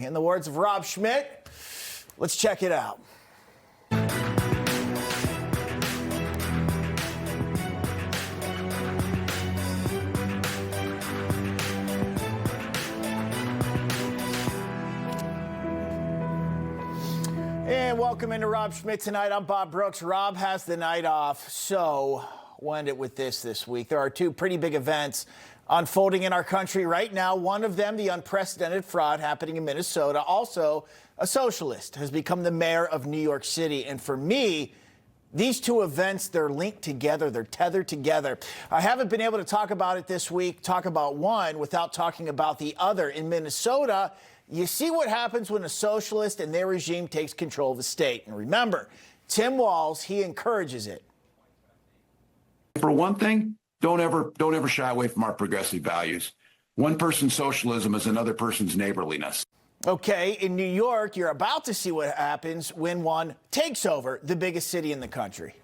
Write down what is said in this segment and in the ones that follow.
In the words of Rob Schmitt, let's check it out. And welcome into Rob Schmitt Tonight. I'm Bob Brooks. Rob has the night off, so we'll end it with this week. There are two pretty big events unfolding in our country right now. One of them, the unprecedented fraud happening in Minnesota. Also, a socialist has become the mayor of New York City. And for me, these two events, they're linked together. They're tethered together. I haven't been able to talk about it this week, talk about one without talking about the other. In Minnesota, you see what happens when a socialist and their regime takes control of the state. And remember, Tim Walz, he encourages it. For one thing, don't ever shy away from our progressive values. One person's socialism is another person's neighborliness. Okay, in New York, you're about to see what happens when one takes over the biggest city in the country.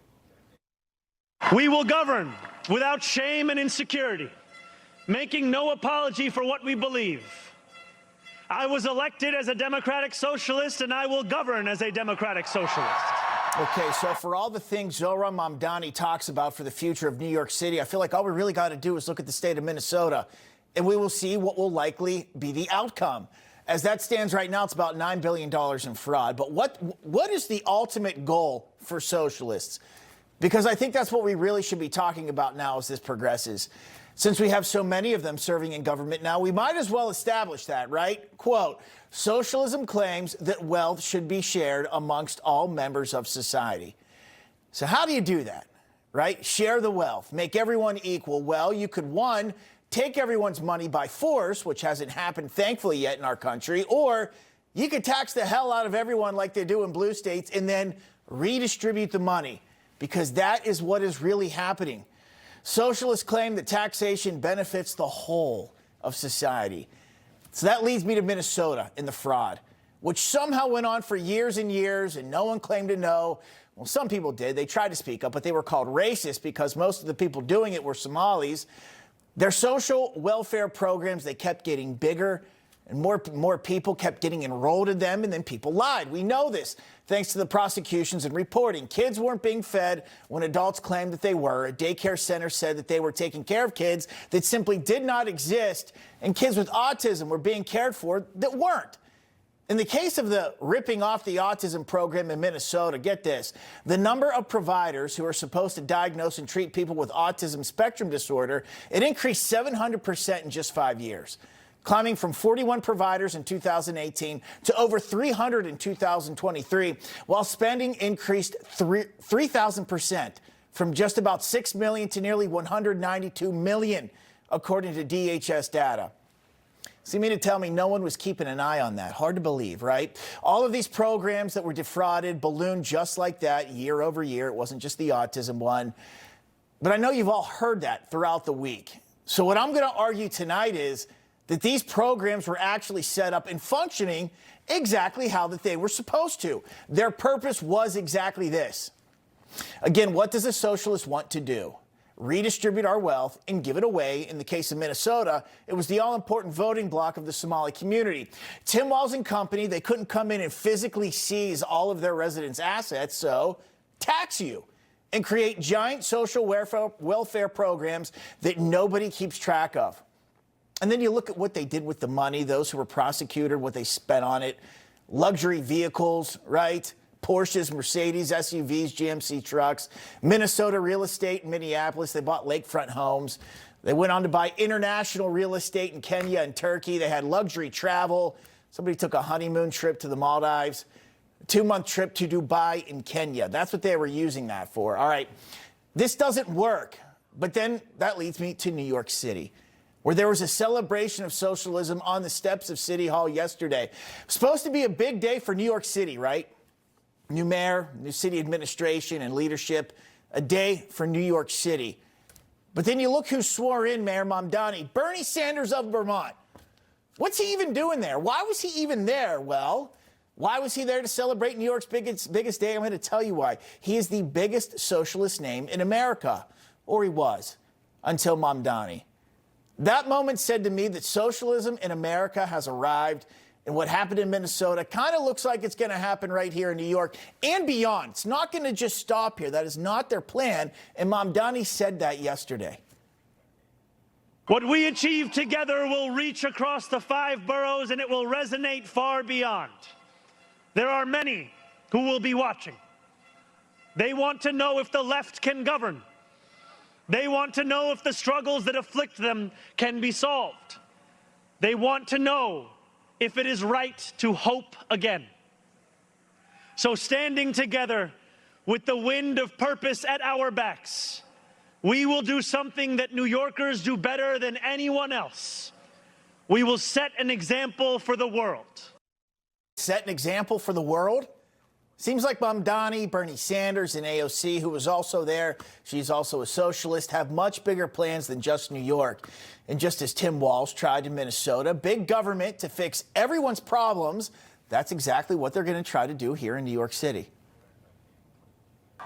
We will govern without shame and insecurity, making no apology for what we believe. I was elected as a democratic socialist, and I will govern as a democratic socialist. Okay, so for all the things Zohran Mamdani talks about for the future of New York City, I feel like all we really got to do is look at the state of Minnesota, and we will see what will likely be the outcome. As that stands right now, it's about $9 billion in fraud. But what is the ultimate goal for socialists? Because I think that's what we really should be talking about now as this progresses. Since we have so many of them serving in government now, we might as well establish that, right? Quote, socialism claims that wealth should be shared amongst all members of society. So how do you do that, right? Share the wealth, make everyone equal. Well, you could, one, take everyone's money by force, which hasn't happened, thankfully, yet in our country, or you could tax the hell out of everyone like they do in blue states and then redistribute the money, because that is what is really happening. Socialists claim that taxation benefits the whole of society. So that leads me to Minnesota and the fraud, which somehow went on for years and years, and no one claimed to know. Well, some people did. They tried to speak up, but they were called racist because most of the people doing it were Somalis. Their social welfare programs, they kept getting bigger, and more people kept getting enrolled in them, and then people lied. We know this, thanks to the prosecutions and reporting. Kids weren't being fed when adults claimed that they were. A daycare center said that they were taking care of kids that simply did not exist, and kids with autism were being cared for that weren't. In the case of the ripping off the autism program in Minnesota, get this, the number of providers who are supposed to diagnose and treat people with autism spectrum disorder, it increased 700% in just 5 years, climbing from 41 providers in 2018 to over 300 in 2023, while spending increased 3,000% from just about $6 million to nearly $192 million, according to DHS data. So you mean to tell me no one was keeping an eye on that? Hard to believe, right? All of these programs that were defrauded ballooned just like that year over year. It wasn't just the autism one. But I know you've all heard that throughout the week. So what I'm going to argue tonight is that these programs were actually set up and functioning exactly how that they were supposed to. Their purpose was exactly this. Again, what does a socialist want to do? Redistribute our wealth and give it away. In the case of Minnesota, it was the all-important voting bloc of the Somali community. Tim Walz and company, they couldn't come in and physically seize all of their residents' assets, so tax you and create giant social welfare programs that nobody keeps track of. And then you look at what they did with the money, those who were prosecuted, what they spent on it. Luxury vehicles, right? Porsches, Mercedes, SUVs, GMC trucks, Minnesota real estate in Minneapolis. They bought lakefront homes. They went on to buy international real estate in Kenya and Turkey. They had luxury travel. Somebody took a honeymoon trip to the Maldives, a 2-month trip to Dubai in Kenya. That's what they were using that for. All right, this doesn't work. But then that leads me to New York City, where there was a celebration of socialism on the steps of City Hall yesterday. Supposed to be a big day for New York City, right? New mayor, new city administration and leadership, a day for New York City. But then you look who swore in Mayor Mamdani, Bernie Sanders of Vermont. What's he even doing there? Why was he even there? Well, why was he there to celebrate New York's biggest day? I'm going to tell you why. He is the biggest socialist name in America, or he was, until Mamdani. That moment said to me that socialism in America has arrived, And what happened in Minnesota kind of looks like it's going to happen right here in New York and beyond. It's not going to just stop here. That is not their plan. And Mamdani said that yesterday. What we achieve together will reach across the 5 boroughs, and it will resonate far beyond. There are many who will be watching. They want to know if the left can govern. They want to know if the struggles that afflict them can be solved. They want to know if it is right to hope again. So standing together with the wind of purpose at our backs, we will do something that New Yorkers do better than anyone else. We will set an example for the world. Set an example for the world? Seems like Mamdani, Bernie Sanders, and AOC, who was also there, she's also a socialist, have much bigger plans than just New York. And just as Tim Walz tried in Minnesota, big government to fix everyone's problems, that's exactly what they're going to try to do here in New York City.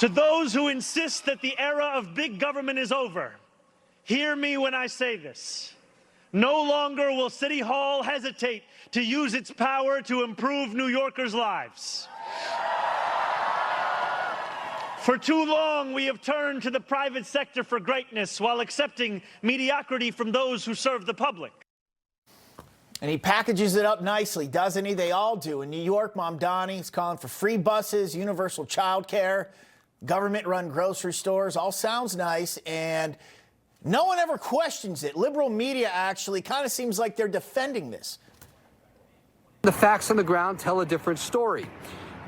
To those who insist that the era of big government is over, hear me when I say this. No longer will City Hall hesitate to use its power to improve New Yorkers' lives. For too long, we have turned to the private sector for greatness while accepting mediocrity from those who serve the public. And he packages it up nicely, doesn't he? They all do. In New York, Mamdani is calling for free buses, universal child care, government-run grocery stores. All sounds nice, and no one ever questions it. Liberal media actually kind of seems like they're defending this. The facts on the ground tell a different story.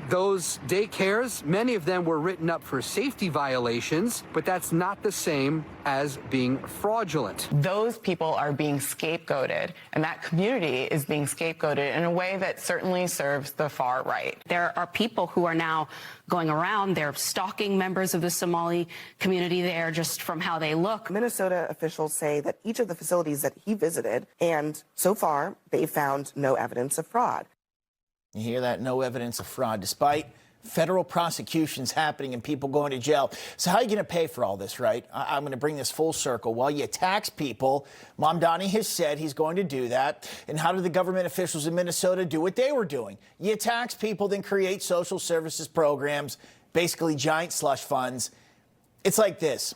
Those daycares, many of them were written up for safety violations, but that's not the same as being fraudulent. Those people are being scapegoated, and that community is being scapegoated in a way that certainly serves the far right. There are people who are now going around, they're stalking members of the Somali community there just from how they look. Minnesota officials say that each of the facilities that he visited, and so far, they found no evidence of fraud. You hear that? No evidence of fraud, despite federal prosecutions happening and people going to jail. So how are you going to pay for all this, right? I'm going to bring this full circle. Well, you tax people. Mamdani has said he's going to do that. And how did the government officials in Minnesota do what they were doing? You tax people, then create social services programs, basically giant slush funds. It's like this.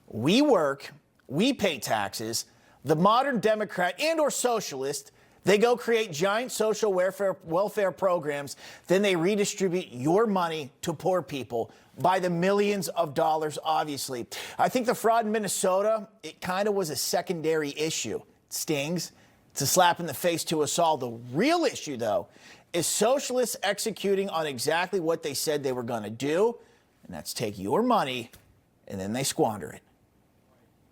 We work, we pay taxes. The modern Democrat and or socialist, they go create giant social welfare programs, then they redistribute your money to poor people by the millions of dollars, obviously. I think the fraud in Minnesota, it kind of was a secondary issue. It stings. It's a slap in the face to us all. The real issue, though, is socialists executing on exactly what they said they were going to do, and that's take your money, and then they squander it.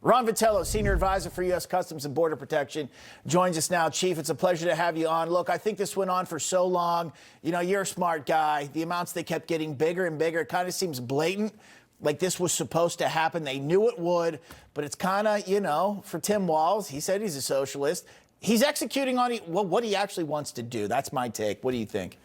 Ron Vitiello, Senior Advisor for U.S. Customs and Border Protection, joins us now. Chief, it's a pleasure to have you on. Look, I think this went on for so long. You know, you're a smart guy. The amounts they kept getting bigger and bigger. It kind of seems blatant, like this was supposed to happen. They knew it would, but it's kind of, you know, for Tim Walz, he said he's a socialist. He's executing on what he actually wants to do. That's my take. What do you think?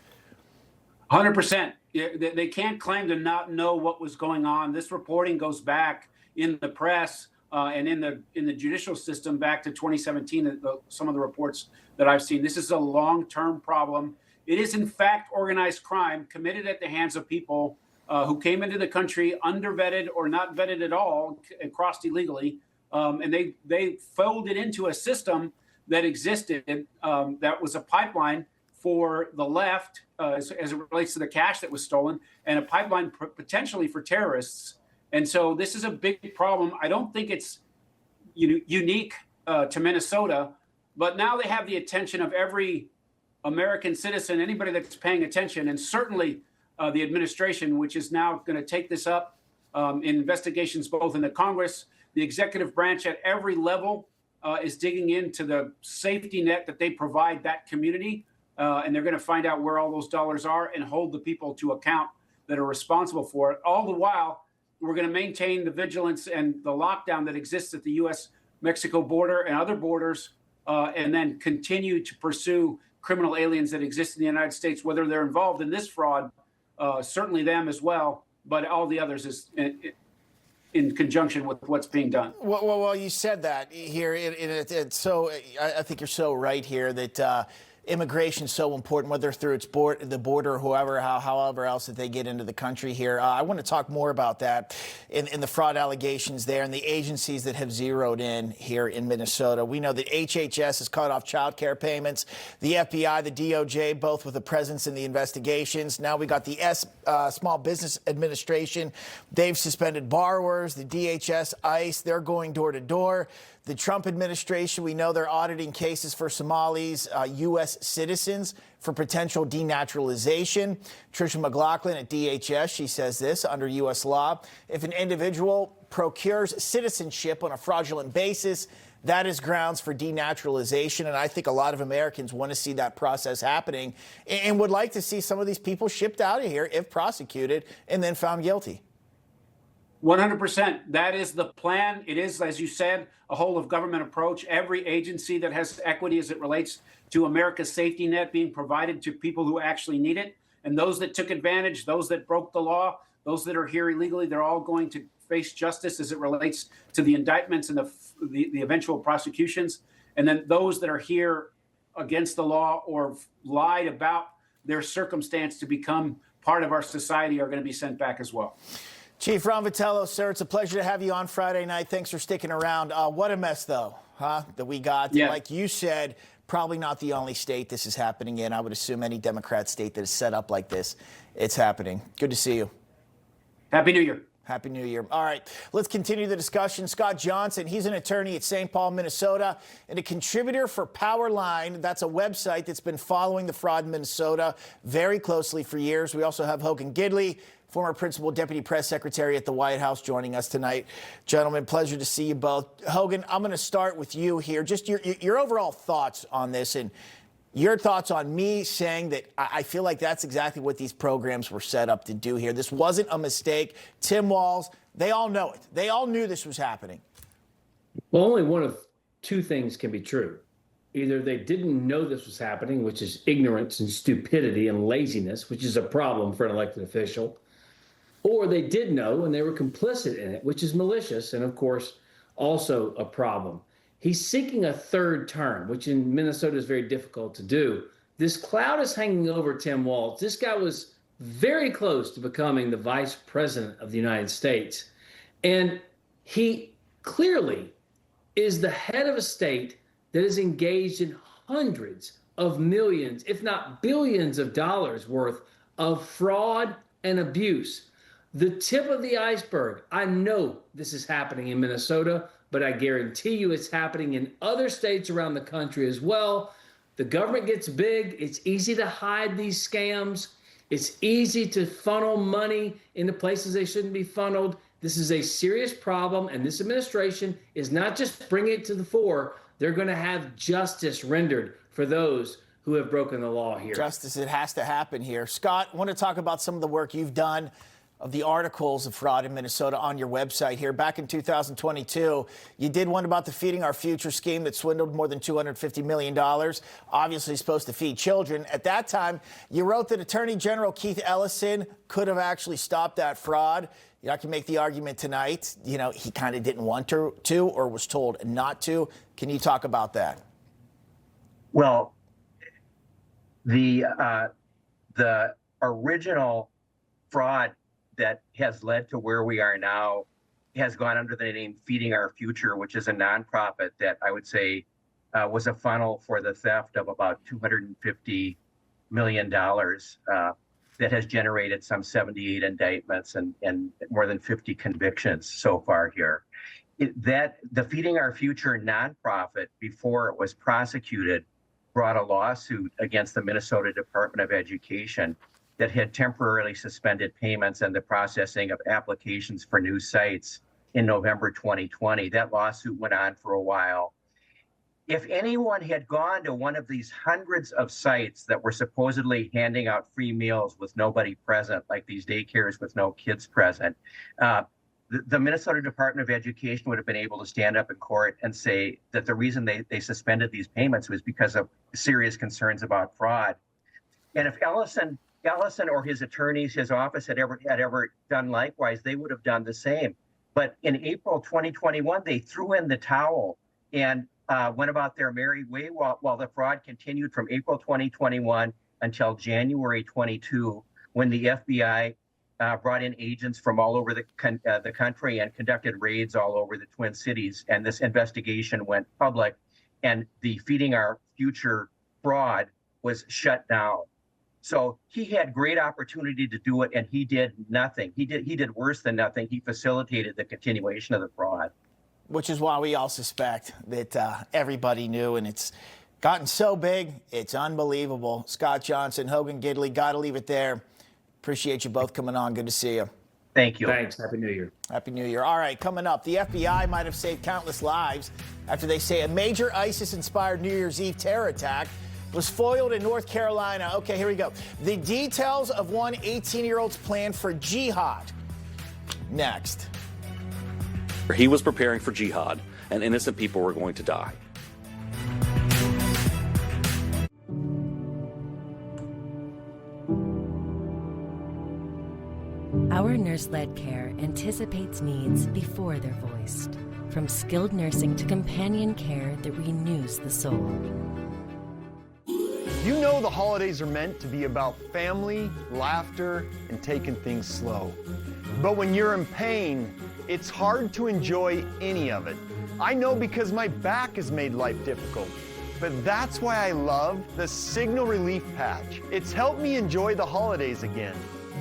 100%. They can't claim to not know what was going on. This reporting goes back in the press and in the judicial system back to 2017. Some of the reports that I've seen. This is a long-term problem. It is in fact organized crime committed at the hands of people who came into the country undervetted or not vetted at all and crossed illegally, and they folded into a system that existed that was a pipeline for the left as it relates to the cash that was stolen, and a pipeline potentially for terrorists. And so this is a big problem. I don't think it's unique to Minnesota, but now they have the attention of every American citizen, anybody that's paying attention, and certainly the administration, which is now going to take this up in investigations both in the Congress, the executive branch at every level is digging into the safety net that they provide that community. And they're going to find out where all those dollars are and hold the people to account that are responsible for it. All the while, we're going to maintain the vigilance and the lockdown that exists at the U.S.-Mexico border and other borders, and then continue to pursue criminal aliens that exist in the United States, whether they're involved in this fraud, certainly them as well, but all the others is in conjunction with what's being done. Well, you said that here. So I think you're so right here that immigration is so important, whether through the border or however else that they get into the country here. I want to talk more about that in the fraud allegations there and the agencies that have zeroed in here in Minnesota. We know that HHS has cut off child care payments, the FBI, the DOJ, both with a presence in the investigations. Now we got the Small Business Administration. They've suspended borrowers, the DHS, ICE, they're going door to door. The Trump administration, we know they're auditing cases for Somalis, U.S. citizens for potential denaturalization. Tricia McLaughlin at DHS, she says this, under U.S. law, if an individual procures citizenship on a fraudulent basis, that is grounds for denaturalization. And I think a lot of Americans want to see that process happening and would like to see some of these people shipped out of here if prosecuted and then found guilty. 100%. That is the plan. It is, as you said, a whole of government approach. Every agency that has equity as it relates to America's safety net being provided to people who actually need it. And those that took advantage, those that broke the law, those that are here illegally, they're all going to face justice as it relates to the indictments and the eventual prosecutions. And then those that are here against the law or lied about their circumstance to become part of our society are going to be sent back as well. Chief Ron Vitiello, sir, it's a pleasure to have you on Friday night. Thanks for sticking around. What a mess, though, that we got. Yeah. Like you said, probably not the only state this is happening in. I would assume any Democrat state that is set up like this, it's happening. Good to see you. Happy New Year. Happy New Year. All right, let's continue the discussion. Scott Johnson, he's an attorney at St. Paul, Minnesota, and a contributor for Powerline. That's a website that's been following the fraud in Minnesota very closely for years. We also have Hogan Gidley, former principal deputy press secretary at the White House, joining us tonight. Gentlemen, pleasure to see you both. Hogan, I'm going to start with you here. Just your overall thoughts on this and your thoughts on me saying that I feel like that's exactly what these programs were set up to do here. This wasn't a mistake. Tim Walz, they all know it. They all knew this was happening. Well, only one of two things can be true. Either they didn't know this was happening, which is ignorance and stupidity and laziness, which is a problem for an elected official, or they did know and they were complicit in it, which is malicious and, of course, also a problem. He's seeking a third term, which in Minnesota is very difficult to do. This cloud is hanging over Tim Walz. This guy was very close to becoming the vice president of the United States. And he clearly is the head of a state that is engaged in hundreds of millions, if not billions of dollars worth of fraud and abuse. The tip of the iceberg. I know this is happening in Minnesota, but I guarantee you it's happening in other states around the country as well. The government gets big. It's easy to hide these scams. It's easy to funnel money into places they shouldn't be funneled. This is a serious problem, and this administration is not just bringing it to the fore. They're going to have justice rendered for those who have broken the law here. Justice, it has to happen here. Scott, I want to talk about some of the work you've done of the articles of fraud in Minnesota on your website here. Back in 2022, you did one about the Feeding Our Future scheme that swindled more than $250 million, obviously supposed to feed children. At that time, you wrote that Attorney General Keith Ellison could have actually stopped that fraud. I can make the argument tonight, he kind of didn't want to or was told not to. Can you talk about that? Well, the original fraud that has led to where we are now has gone under the name Feeding Our Future, which is a nonprofit that I would say was a funnel for the theft of about $250 million that has generated some 78 indictments and more than 50 convictions so far here. The Feeding Our Future nonprofit, before it was prosecuted, brought a lawsuit against the Minnesota Department of Education that had temporarily suspended payments and the processing of applications for new sites in November 2020. That lawsuit went on for a while. If anyone had gone to one of these hundreds of sites that were supposedly handing out free meals with nobody present, like these daycares with no kids present, the Minnesota Department of Education would have been able to stand up in court and say that the reason they suspended these payments was because of serious concerns about fraud. And if Ellison or his attorneys, his office had ever done likewise, they would have done the same. But in April 2021, they threw in the towel and went about their merry way while the fraud continued from April 2021 until January 22, when the FBI brought in agents from all over the country and conducted raids all over the Twin Cities. And this investigation went public, and the Feeding Our Future fraud was shut down. So he had great opportunity to do it, and he did nothing. He did worse than nothing. He facilitated the continuation of the fraud. Which is why we all suspect that everybody knew, and it's gotten so big, it's unbelievable. Scott Johnson, Hogan Gidley, got to leave it there. Appreciate you both coming on. Good to see you. Thank you. Thanks. Happy New Year. Happy New Year. All right, coming up, the FBI might have saved countless lives after they say a major ISIS-inspired New Year's Eve terror attack was foiled in North Carolina. Okay, here we go. The details of one 18-year-old's plan for jihad. Next. He was preparing for jihad, and innocent people were going to die. Our nurse-led care anticipates needs before they're voiced, from skilled nursing to companion care that renews the soul. You know the holidays are meant to be about family, laughter, and taking things slow. But when you're in pain, it's hard to enjoy any of it. I know because my back has made life difficult. But that's why I love the Signal Relief Patch. It's helped me enjoy the holidays again.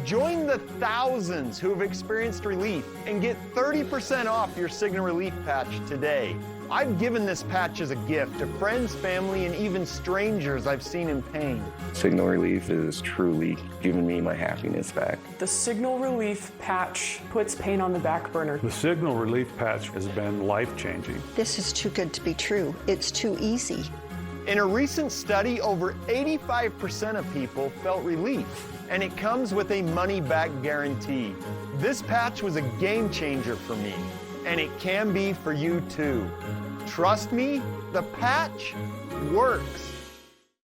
Join the thousands who have experienced relief and get 30% off your Signal Relief Patch today. I've given this patch as a gift to friends, family, and even strangers I've seen in pain. Signal Relief has truly given me my happiness back. The Signal Relief Patch puts pain on the back burner. The Signal Relief Patch has been life-changing. This is too good to be true. It's too easy. In a recent study, over 85% of people felt relief, and it comes with a money-back guarantee. This patch was a game changer for me, and it can be for you too. Trust me, the patch works.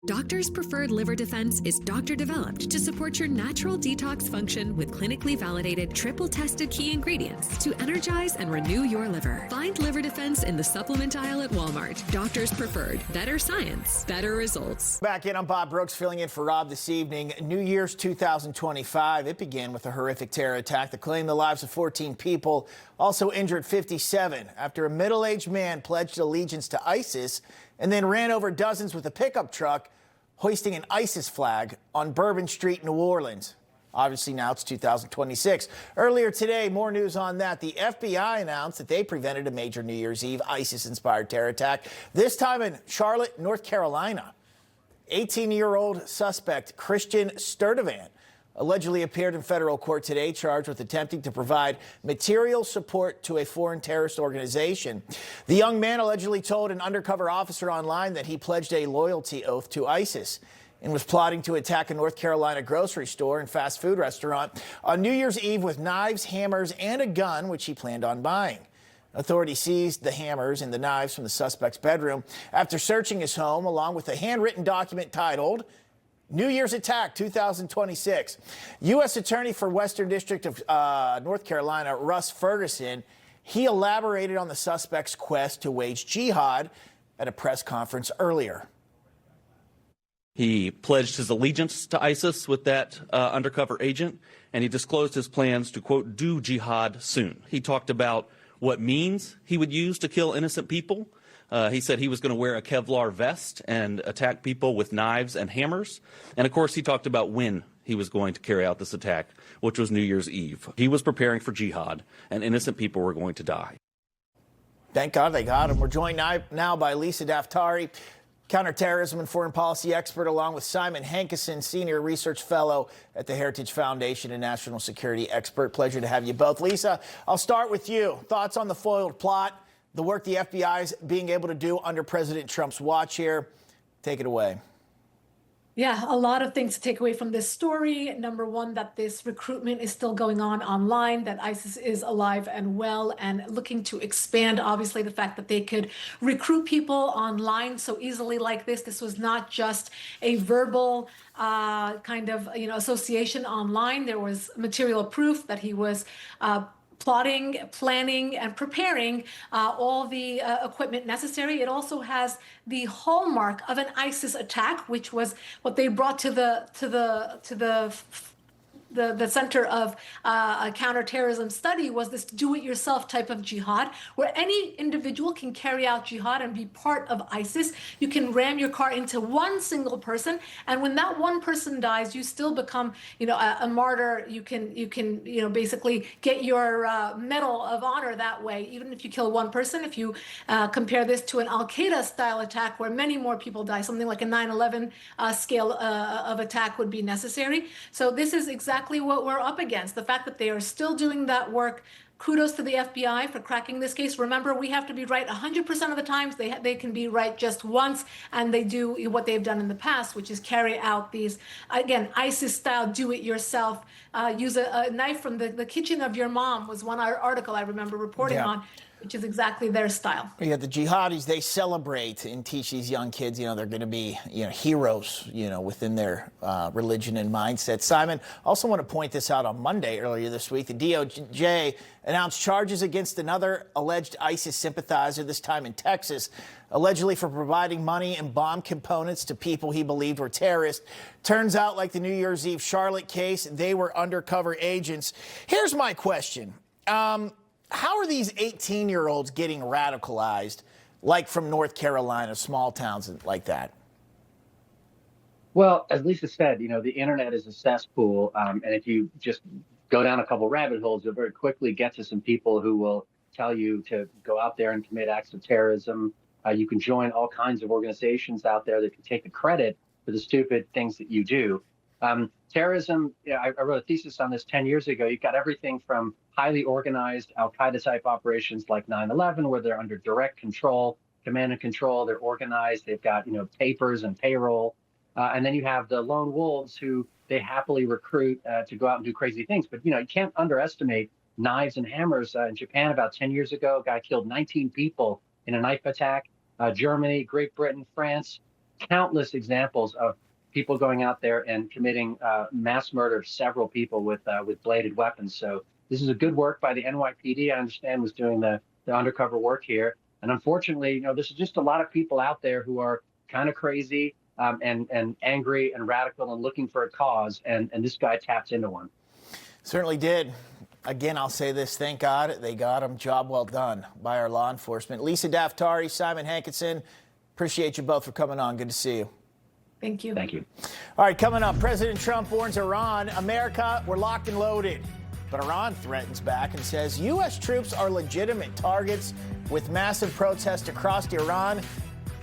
Doctor's Preferred Liver Defense is doctor-developed to support your natural detox function with clinically validated, triple-tested key ingredients to energize and renew your liver. Find Liver Defense in the supplement aisle at Walmart. Doctor's Preferred. Better science, better results. Back in, I'm Bob Brooks, filling in for Rob this evening. New Year's 2025, it began with a horrific terror attack that claimed the lives of 14 people, also injured 57, after a middle-aged man pledged allegiance to ISIS and then ran over dozens with a pickup truck, hoisting an ISIS flag on Bourbon Street, New Orleans. Obviously, now it's 2026. Earlier today, more news on that. The FBI announced that they prevented a major New Year's Eve ISIS-inspired terror attack, this time in Charlotte, North Carolina. 18-year-old suspect Christian Sturdivant allegedly appeared in federal court today, charged with attempting to provide material support to a foreign terrorist organization. The young man allegedly told an undercover officer online that he pledged a loyalty oath to ISIS and was plotting to attack a North Carolina grocery store and fast food restaurant on New Year's Eve with knives, hammers, and a gun, which he planned on buying. Authorities seized the hammers and the knives from the suspect's bedroom after searching his home, along with a handwritten document titled New Year's Attack 2026. U.S. Attorney for Western District of North Carolina, Russ Ferguson, he elaborated on the suspect's quest to wage jihad at a press conference earlier. He pledged his allegiance to ISIS with that undercover agent, and he disclosed his plans to, quote, do jihad soon. He talked about what means he would use to kill innocent people. He said he was going to wear a Kevlar vest and attack people with knives and hammers. And, of course, he talked about when he was going to carry out this attack, which was New Year's Eve. He was preparing for jihad, and innocent people were going to die. Thank God they got him. We're joined now by Lisa Daftari, counterterrorism and foreign policy expert, along with Simon Hankinson, senior research fellow at the Heritage Foundation and national security expert. Pleasure to have you both. Lisa, I'll start with you. Thoughts on the foiled plot, the work the FBI is being able to do under President Trump's watch here? Take it away. Yeah, a lot of things to take away from this story. Number one, that this recruitment is still going on online, that ISIS is alive and well and looking to expand. Obviously, the fact that they could recruit people online so easily like this. This was not just a verbal association online. There was material proof that he was plotting, planning, and preparing all the equipment necessary. It also has the hallmark of an ISIS attack, which was what they brought to the center of a counterterrorism study, was this do-it-yourself type of jihad, where any individual can carry out jihad and be part of ISIS. You can ram your car into one single person, and when that one person dies, you still become, a martyr. You can, basically get your Medal of Honor that way, even if you kill one person. If you compare this to an Al-Qaeda style attack where many more people die, something like a 9/11 scale of attack would be necessary. So this is exactly what we're up against. The fact that they are still doing that work. Kudos to the FBI for cracking this case. Remember, we have to be right 100% of the times. They can be right just once, and they do what they've done in the past, which is carry out these, again, ISIS-style do-it-yourself. Use a knife from the kitchen of your mom was one article I remember reporting on, which is exactly their style. Yeah, the jihadis, they celebrate and teach these young kids, they're going to be, heroes, within their religion and mindset. Simon, also want to point this out on Monday earlier this week. The DOJ announced charges against another alleged ISIS sympathizer, this time in Texas, allegedly for providing money and bomb components to people he believed were terrorists. Turns out, like the New Year's Eve Charlotte case, they were undercover agents. Here's my question. How are these 18-year-olds getting radicalized, like from North Carolina, small towns like that? Well, as Lisa said, the internet is a cesspool, and if you just go down a couple rabbit holes, you'll very quickly get to some people who will tell you to go out there and commit acts of terrorism. You can join all kinds of organizations out there that can take the credit for the stupid things that you do. Terrorism, I wrote a thesis on this 10 years ago. You've got everything from highly organized Al-Qaeda type operations like 9/11, where they're under direct control, command and control. They're organized. They've got, papers and payroll. And then you have the lone wolves who they happily recruit to go out and do crazy things. But, you can't underestimate knives and hammers. In Japan, about 10 years ago, a guy killed 19 people in a knife attack. Germany, Great Britain, France, countless examples of people going out there and committing mass murder of several people with bladed weapons. So this is a good work by the NYPD, I understand, was doing the undercover work here. And unfortunately, there's just a lot of people out there who are kind of crazy and angry and radical and looking for a cause. And this guy taps into one. Certainly did. Again, I'll say this. Thank God they got him. Job well done by our law enforcement. Lisa Daftari, Simon Hankinson, appreciate you both for coming on. Good to see you. Thank you. Thank you. All right, coming up, President Trump warns Iran, America, we're locked and loaded. But Iran threatens back and says U.S. troops are legitimate targets with massive protests across Iran.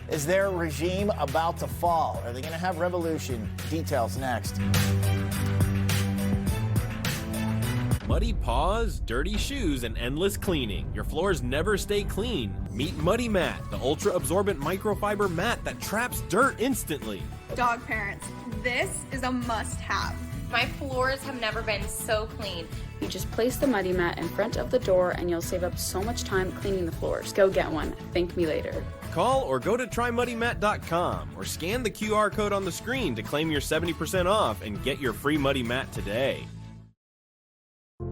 Is their regime about to fall? Are they going to have revolution? Details next. Muddy paws, dirty shoes, and endless cleaning. Your floors never stay clean. Meet Muddy Mat, the ultra-absorbent microfiber mat that traps dirt instantly. Dog parents, this is a must-have. My floors have never been so clean. You just place the Muddy Mat in front of the door and you'll save up so much time cleaning the floors. Go get one. Thank me later. Call or go to trymuddymat.com or scan the QR code on the screen to claim your 70% off and get your free Muddy Mat today.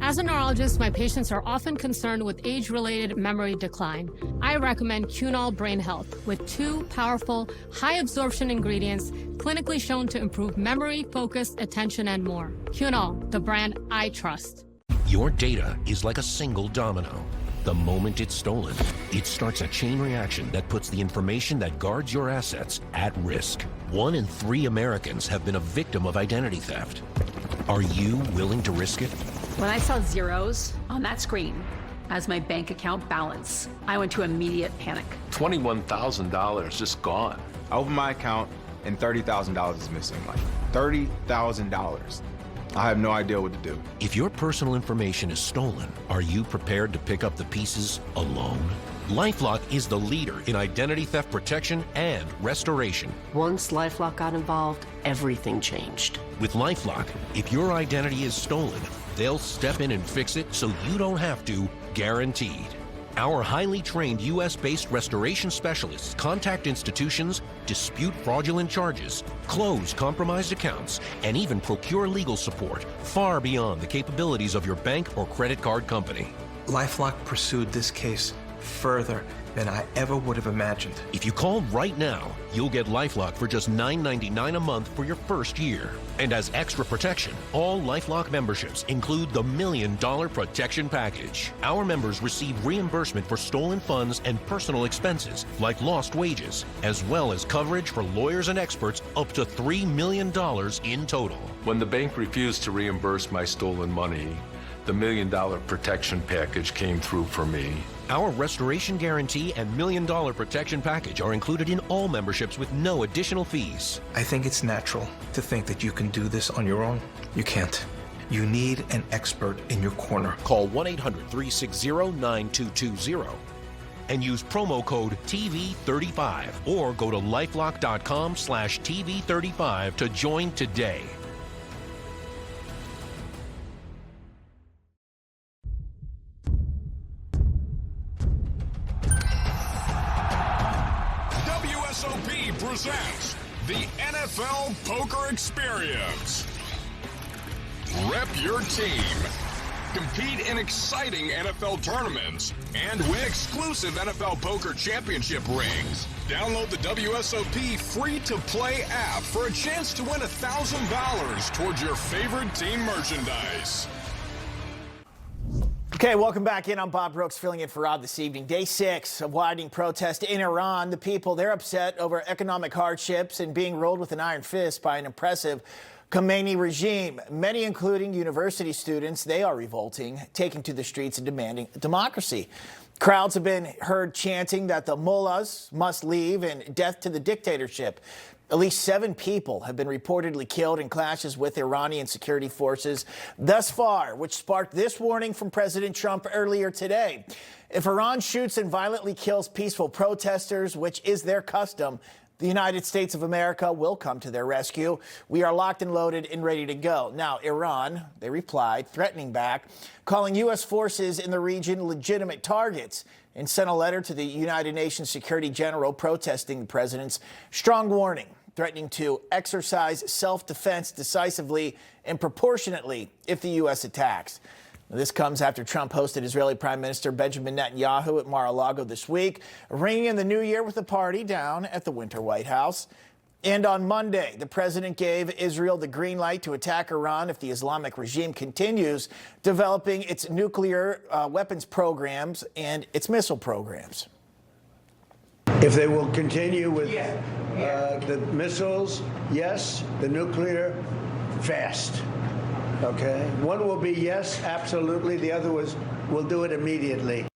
As a neurologist, my patients are often concerned with age-related memory decline. I recommend Cunol Brain Health with 2 powerful, high-absorption ingredients clinically shown to improve memory, focus, attention, and more. Cunol, the brand I trust. Your data is like a single domino. The moment it's stolen, it starts a chain reaction that puts the information that guards your assets at risk. 1 in 3 Americans have been a victim of identity theft. Are you willing to risk it? When I saw zeros on that screen as my bank account balance, I went to immediate panic. $21,000 just gone. I opened my account and $30,000 is missing. Like $30,000. I have no idea what to do. If your personal information is stolen, are you prepared to pick up the pieces alone? LifeLock is the leader in identity theft protection and restoration. Once LifeLock got involved, everything changed. With LifeLock, if your identity is stolen, they'll step in and fix it so you don't have to, guaranteed. Our highly trained U.S.-based restoration specialists contact institutions, dispute fraudulent charges, close compromised accounts, and even procure legal support far beyond the capabilities of your bank or credit card company. LifeLock pursued this case further than I ever would have imagined. If you call right now, you'll get LifeLock for just $9.99 a month for your first year. And as extra protection, all LifeLock memberships include the $1 Million Protection Package. Our members receive reimbursement for stolen funds and personal expenses, like lost wages, as well as coverage for lawyers and experts up to $3 million in total. When the bank refused to reimburse my stolen money, the $1 Million Protection Package came through for me. Our restoration guarantee and $1 Million Protection Package are included in all memberships with no additional fees. I think it's natural to think that you can do this on your own. You can't. You need an expert in your corner. Call 1-800-360-9220 and use promo code TV35 or go to lifelock.com/TV35 to join today. WSOP presents the NFL Poker Experience. Rep your team. Compete in exciting NFL tournaments and win exclusive NFL Poker Championship rings. Download the WSOP free-to-play app for a chance to win $1,000 towards your favorite team merchandise. Okay, welcome back in. I'm Bob Brooks, filling in for Rob this evening. Day 6 of widening protest in Iran. The people, they're upset over economic hardships and being ruled with an iron fist by an oppressive Khomeini regime. Many, including university students, they are revolting, taking to the streets and demanding democracy. Crowds have been heard chanting that the mullahs must leave and death to the dictatorship. At least 7 people have been reportedly killed in clashes with Iranian security forces thus far, which sparked this warning from President Trump earlier today. If Iran shoots and violently kills peaceful protesters, which is their custom, the United States of America will come to their rescue. We are locked and loaded and ready to go. Now, Iran, they replied, threatening back, calling U.S. forces in the region legitimate targets, and sent a letter to the United Nations Security General protesting the president's strong warning, threatening to exercise self-defense decisively and proportionately if the U.S. attacks. This comes after Trump hosted Israeli Prime Minister Benjamin Netanyahu at Mar-a-Lago this week, ringing in the new year with a party down at the Winter White House. And on Monday, the president gave Israel the green light to attack Iran if the Islamic regime continues developing its nuclear weapons programs and its missile programs. If they will continue with the missiles, yes. The nuclear, fast. Okay? One will be yes, absolutely. The other was, we'll do it immediately.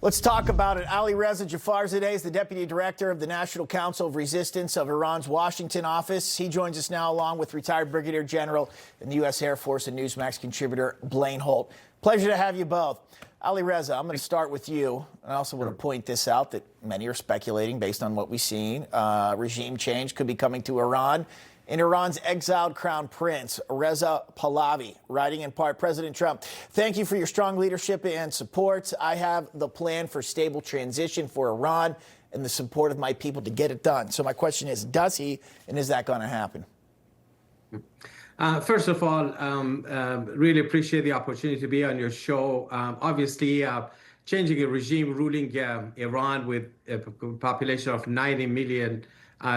Let's talk about it. Alireza Jafarzadeh is the Deputy Director of the National Council of Resistance of Iran's Washington office. He joins us now along with retired Brigadier General in the U.S. Air Force and Newsmax contributor Blaine Holt. Pleasure to have you both. Alireza, I'm going to start with you. I also want to point this out that many are speculating, based on what we've seen, regime change could be coming to Iran. In Iran's exiled crown prince, Reza Pahlavi, writing in part, President Trump, thank you for your strong leadership and support. I have the plan for stable transition for Iran and the support of my people to get it done. So my question is, does he, and is that going to happen? First of all, really appreciate the opportunity to be on your show. Obviously, changing a regime ruling Iran with a population of 90 million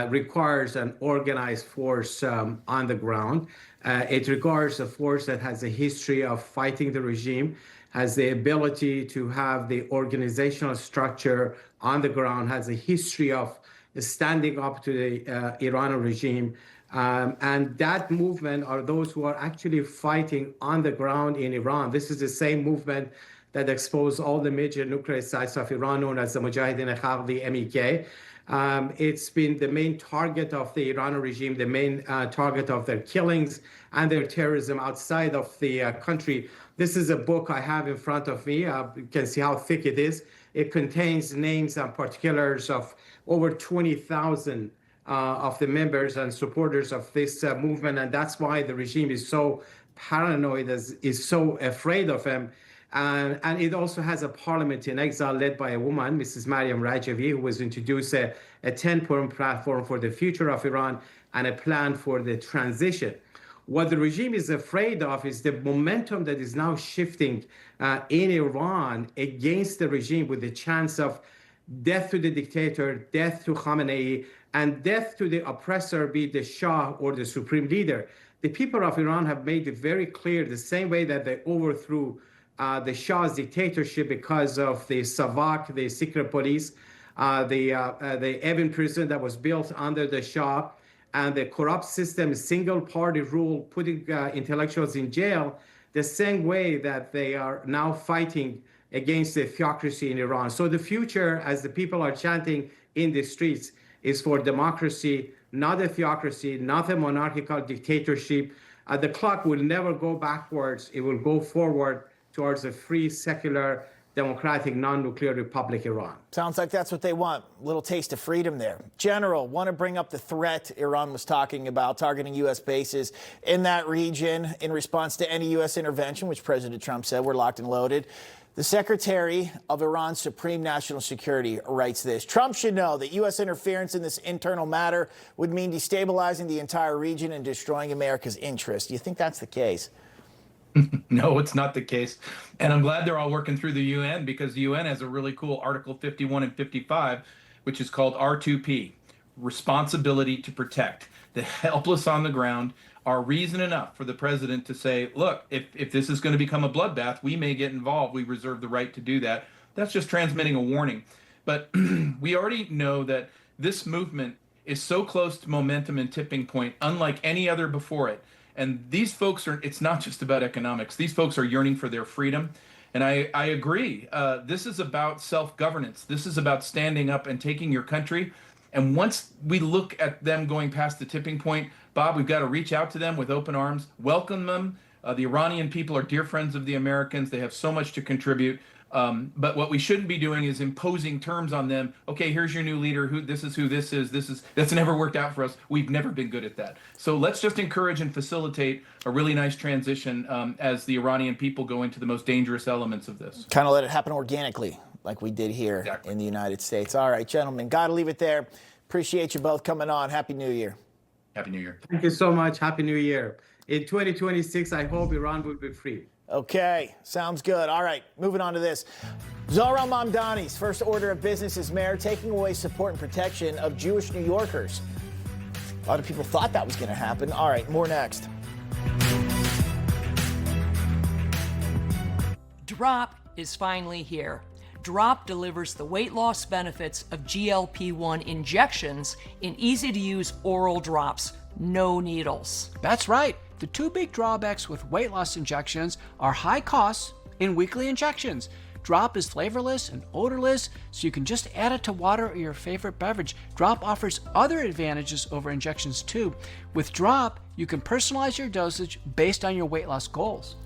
requires an organized force on the ground. It requires a force that has a history of fighting the regime, has the ability to have the organizational structure on the ground, has a history of standing up to the Iranian regime. And that movement are those who are actually fighting on the ground in Iran. This is the same movement that exposed all the major nuclear sites of Iran, known as the Mujahideen Khalq, the MEK. It's been the main target of the Iranian regime, the main target of their killings and their terrorism outside of the country. This is a book I have in front of me. You can see how thick it is. It contains names and particulars of over 20,000 of the members and supporters of this movement, and that's why the regime is so paranoid, is so afraid of him. And it also has a parliament in exile led by a woman, Mrs. Mariam Rajavi, who was introduced a 10-point platform for the future of Iran and a plan for the transition. What the regime is afraid of is the momentum that is now shifting in Iran against the regime, with the chance of death to the dictator, death to Khamenei, and death to the oppressor, be it the Shah or the supreme leader. The people of Iran have made it very clear, the same way that they overthrew the Shah's dictatorship because of the Savak, the secret police, the Evin prison that was built under the Shah, and the corrupt system, single-party rule, putting intellectuals in jail, the same way that they are now fighting against the theocracy in Iran. So the future, as the people are chanting in the streets, is for democracy, not a theocracy, not a monarchical dictatorship. The clock will never go backwards. It will go forward towards a free, secular, democratic, non-nuclear republic Iran. Sounds like that's what they want. A little taste of freedom there. General, want to bring up the threat Iran was talking about, targeting U.S. bases in that region in response to any U.S. intervention, which President Trump said we're locked and loaded. The Secretary of Iran's Supreme National Security writes this: Trump should know that U.S. interference in this internal matter would mean destabilizing the entire region and destroying America's interest. Do you think that's the case? No, it's not the case. And I'm glad they're all working through the UN, because the UN has a really cool Article 51 and 55, which is called R2P, responsibility to protect. The helpless on the ground are reason enough for the president to say, look, if this is going to become a bloodbath, we may get involved. We reserve the right to do that. That's just transmitting a warning. But we already know that this movement is so close to momentum and tipping point, unlike any other before it. And these folks it's not just about economics. These folks are yearning for their freedom. And I agree. This is about self-governance. This is about standing up and taking your country. And once we look at them going past the tipping point, Bob, we've got to reach out to them with open arms, welcome them. The Iranian people are dear friends of the Americans. They have so much to contribute. But what we shouldn't be doing is imposing terms on them. Okay, here's your new leader. This is who this is. That's never worked out for us. We've never been good at that. So let's just encourage and facilitate a really nice transition as the Iranian people go into the most dangerous elements of this. Kind of let it happen organically, like we did here in the United States. All right, gentlemen, got to leave it there. Appreciate you both coming on. Happy New Year. Happy New Year. Thank you so much. Happy New Year. In 2026, I hope Iran will be free. Okay, sounds good. All right, moving on to this. Zohran Mamdani's first order of business as mayor, taking away support and protection of Jewish New Yorkers. A lot of people thought that was going to happen. All right, more next. Drop is finally here. Drop delivers the weight loss benefits of GLP-1 injections in easy-to-use oral drops, no needles. That's right. The two big drawbacks with weight loss injections are high costs and weekly injections. Drop is flavorless and odorless, so you can just add it to water or your favorite beverage. Drop offers other advantages over injections too. With Drop, you can personalize your dosage based on your weight loss goals.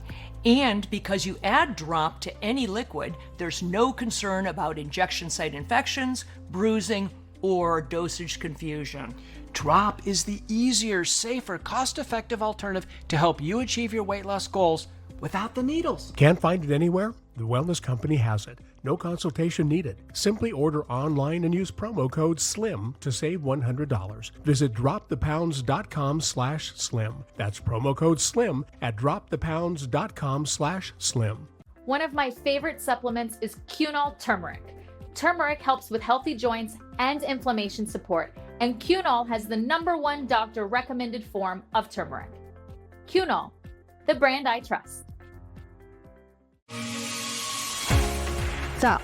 And because you add Drop to any liquid, there's no concern about injection site infections, bruising, or dosage confusion. Drop is the easier, safer, cost-effective alternative to help you achieve your weight loss goals without the needles. Can't find it anywhere? The Wellness Company has it. No consultation needed. Simply order online and use promo code SLIM to save $100. Visit dropthepounds.com/slim. That's promo code SLIM at dropthepounds.com/slim. One of my favorite supplements is Cunol Turmeric. Turmeric helps with healthy joints and inflammation support, and Cunol has the #1 doctor-recommended form of turmeric. Cunol, the brand I trust. So,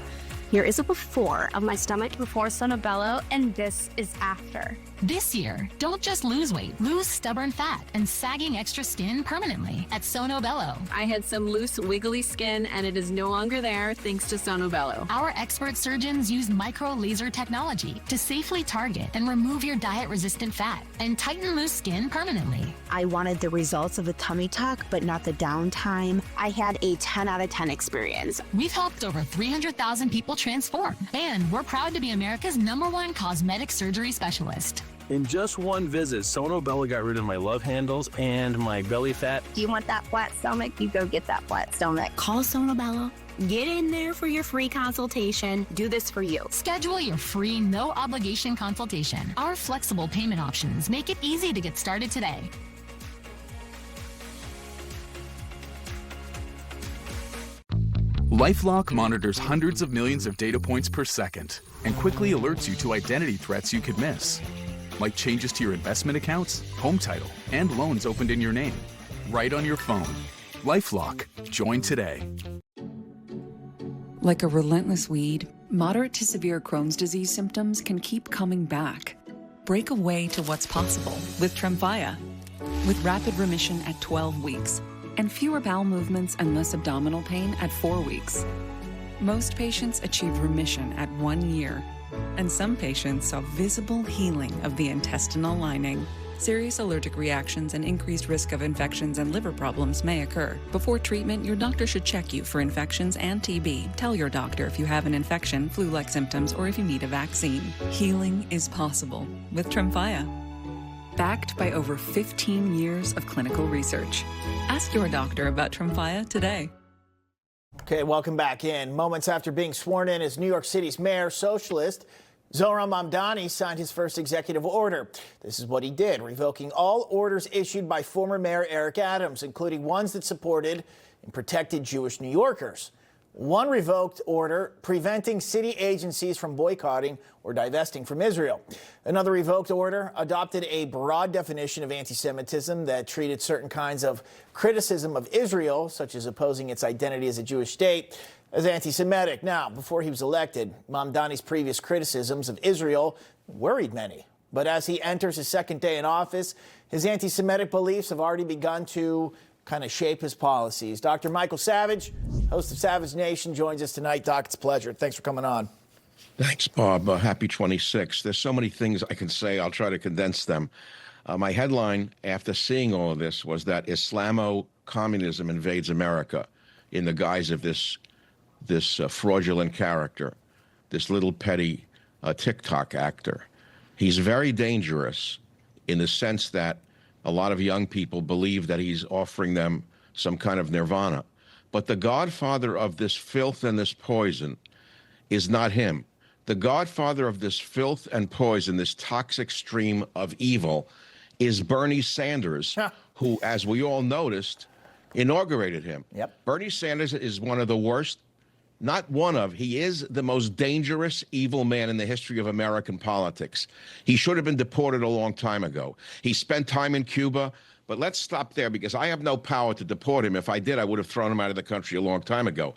here is a before of my stomach before Sono Bello, and this is after. This year, don't just lose weight, lose stubborn fat and sagging extra skin permanently at Sono Bello. I had some loose, wiggly skin, and it is no longer there thanks to Sono Bello. Our expert surgeons use micro laser technology to safely target and remove your diet-resistant fat and tighten loose skin permanently. I wanted the results of the tummy tuck, but not the downtime. I had a 10 out of 10 experience. We've helped over 300,000 people transform, and we're proud to be America's #1 cosmetic surgery specialist. In just one visit, Sono Bello got rid of my love handles and my belly fat. Do you want that flat stomach? You go get that flat stomach. Call Sono Bello. Get in there for your free consultation. Do this for you. Schedule your free, no-obligation consultation. Our flexible payment options make it easy to get started today. LifeLock monitors hundreds of millions of data points per second and quickly alerts you to identity threats you could miss, like changes to your investment accounts, home title, and loans opened in your name, right on your phone. LifeLock. Join today. Like a relentless weed, moderate to severe Crohn's disease symptoms can keep coming back. Break away to what's possible with Tremfya. With rapid remission at 12 weeks and fewer bowel movements and less abdominal pain at 4 weeks. Most patients achieve remission at 1 year, and some patients saw visible healing of the intestinal lining. Serious allergic reactions and increased risk of infections and liver problems may occur. Before treatment, your doctor should check you for infections and TB. Tell your doctor if you have an infection, flu-like symptoms, or if you need a vaccine. Healing is possible with Tremfya. Backed by over 15 years of clinical research. Ask your doctor about Tremfya today. Okay, welcome back in. Moments after being sworn in as New York City's mayor, socialist Zohran Mamdani signed his first executive order. This is what he did, revoking all orders issued by former Mayor Eric Adams, including ones that supported and protected Jewish New Yorkers. One revoked order preventing city agencies from boycotting or divesting from Israel. Another revoked order adopted a broad definition of anti-Semitism that treated certain kinds of criticism of Israel, such as opposing its identity as a Jewish state, as anti-Semitic. Now, before he was elected, Mamdani's previous criticisms of Israel worried many. But as he enters his second day in office, his anti-Semitic beliefs have already begun to kind of shape his policies. Dr. Michael Savage, host of Savage Nation, joins us tonight. Doc, it's a pleasure. Thanks for coming on. Thanks, Bob. Happy 26th. There's so many things I can say. I'll try to condense them. My headline after seeing all of this was that Islamo-communism invades America in the guise of this fraudulent character, this little petty TikTok actor. He's very dangerous in the sense that a lot of young people believe that he's offering them some kind of nirvana. But the godfather of this filth and this poison is not him. The godfather of this filth and poison, this toxic stream of evil, is Bernie Sanders, who, as we all noticed, inaugurated him. Yep. Bernie Sanders is one of the worst, not one of, he is the most dangerous, evil man in the history of American politics. He should have been deported a long time ago. He spent time in Cuba, but let's stop there because I have no power to deport him. If I did, I would have thrown him out of the country a long time ago.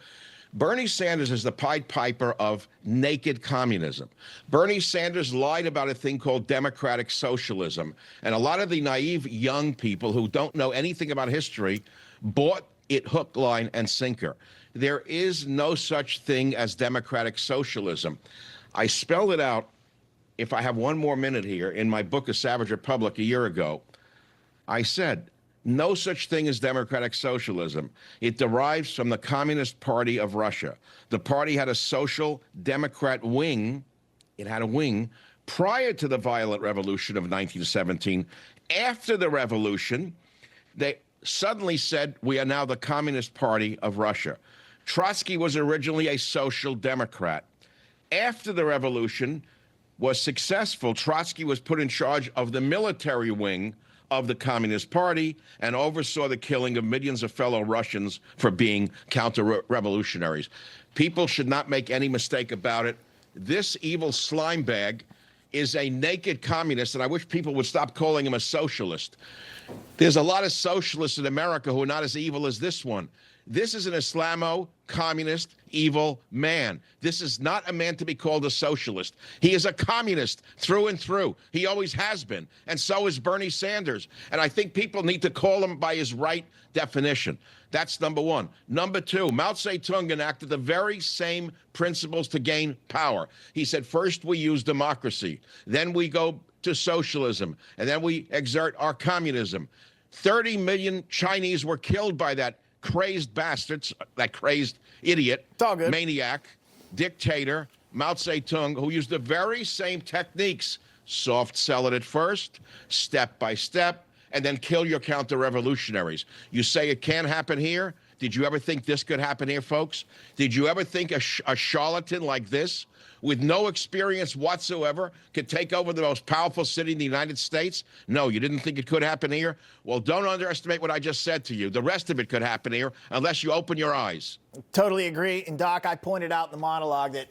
Bernie Sanders is the Pied Piper of naked communism. Bernie Sanders lied about a thing called democratic socialism, and a lot of the naive young people who don't know anything about history bought it hook, line, and sinker. There is no such thing as democratic socialism. I spelled it out, if I have one more minute here, in my book, A Savage Republic, a year ago. I said, no such thing as democratic socialism. It derives from the Communist Party of Russia. The party had a social democrat wing. It had a wing prior to the violent revolution of 1917. After the revolution, they suddenly said, we are now the Communist Party of Russia. Trotsky was originally a social democrat. After the revolution was successful, Trotsky was put in charge of the military wing of the Communist Party and oversaw the killing of millions of fellow Russians for being counter-revolutionaries. People should not make any mistake about it. This evil slime bag is a naked communist, and I wish people would stop calling him a socialist. There's a lot of socialists in America who are not as evil as this one. This is an Islamo-communist evil man. This is not a man to be called a socialist. He is a communist through and through. He always has been. And so is Bernie Sanders. And I think people need to call him by his right definition. That's number one. Number two, Mao Zedong enacted the very same principles to gain power. He said, first we use democracy, then we go to socialism, and then we exert our communism. 30 million Chinese were killed by that crazed bastards, that crazed idiot, maniac, dictator, Mao Zedong, who used the very same techniques. Soft sell it at first, step by step, and then kill your counter-revolutionaries. You say it can't happen here? Did you ever think this could happen here, folks? Did you ever think a charlatan like this, with no experience whatsoever, could take over the most powerful city in the United States? No, you didn't think it could happen here? Well, don't underestimate what I just said to you. The rest of it could happen here unless you open your eyes. Totally agree. And, Doc, I pointed out in the monologue that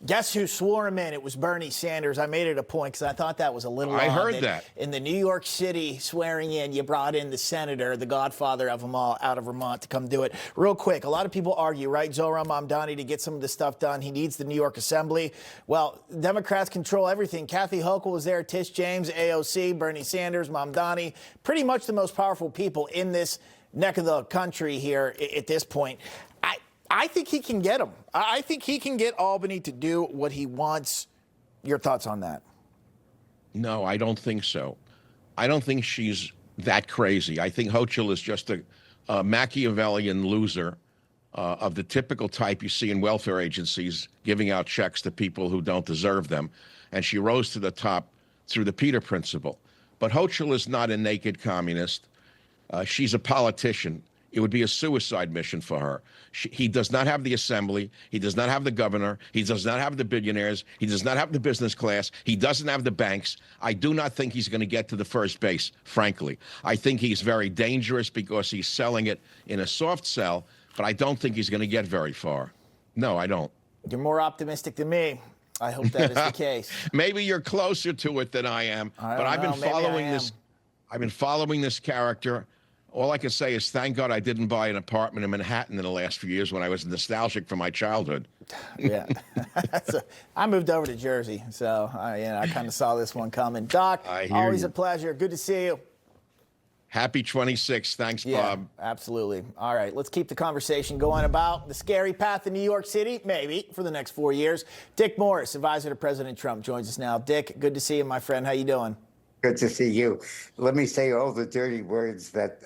guess who swore him in? It was Bernie Sanders. I made it a point because I thought that was a little odd. I heard that. In the New York City swearing in, you brought in the senator, the godfather of them all, out of Vermont to come do it. Real quick, a lot of people argue, right, Zohran Mamdani, to get some of this stuff done, he needs the New York Assembly. Well, Democrats control everything. Kathy Hochul was there, Tish James, AOC, Bernie Sanders, Mamdani, pretty much the most powerful people in this neck of the country here at this point. I think he can get them. I think he can get Albany to do what he wants. Your thoughts on that? No, I don't think so. I don't think she's that crazy. I think Hochul is just a Machiavellian loser of the typical type you see in welfare agencies, giving out checks to people who don't deserve them. And she rose to the top through the Peter Principle. But Hochul is not a naked communist. She's a politician. It would be a suicide mission for her. He does not have the assembly. He does not have the governor. He does not have the billionaires. He does not have the business class. He doesn't have the banks. I do not think he's going to get to the first base, frankly. I think he's very dangerous because he's selling it in a soft sell, but I don't think he's going to get very far. No, I don't. You're more optimistic than me. I hope that is the case. Maybe you're closer to it than I am, but I've been following this. I've been following this character. All I can say is thank God I didn't buy an apartment in Manhattan in the last few years when I was nostalgic for my childhood. Yeah. I moved over to Jersey, so I kind of saw this one coming. Doc, always a pleasure. Good to see you. Happy 26th. Thanks, Bob. Absolutely. All right, let's keep the conversation going about the scary path in New York City, maybe, for the next 4 years. Dick Morris, advisor to President Trump, joins us now. Dick, good to see you, my friend. How you doing? Good to see you. Let me say all the dirty words that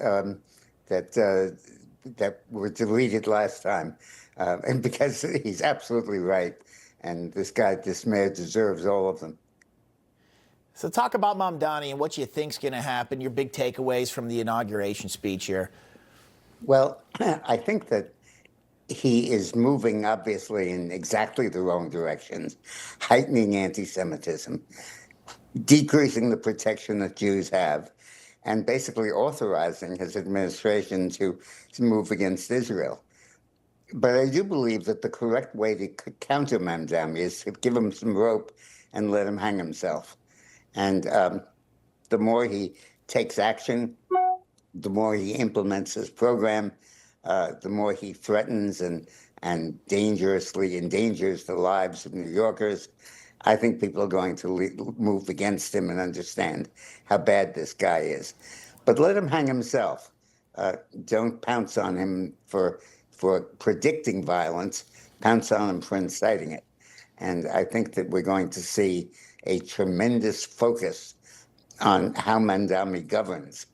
were deleted last time, and because he's absolutely right, and this mayor deserves all of them. So talk about Mamdani and what you think's going to happen. Your big takeaways from the inauguration speech here. Well, I think that he is moving obviously in exactly the wrong directions, heightening anti-Semitism, decreasing the protection that Jews have, and basically authorizing his administration to move against Israel. But I do believe that the correct way to counter Mamdani is to give him some rope and let him hang himself. And the more he takes action, the more he implements his program, the more he threatens and dangerously endangers the lives of New Yorkers. I think people are going to move against him and understand how bad this guy is. But let him hang himself. Don't pounce on him for predicting violence. Pounce on him for inciting it. And I think that we're going to see a tremendous focus on how Mamdani governs.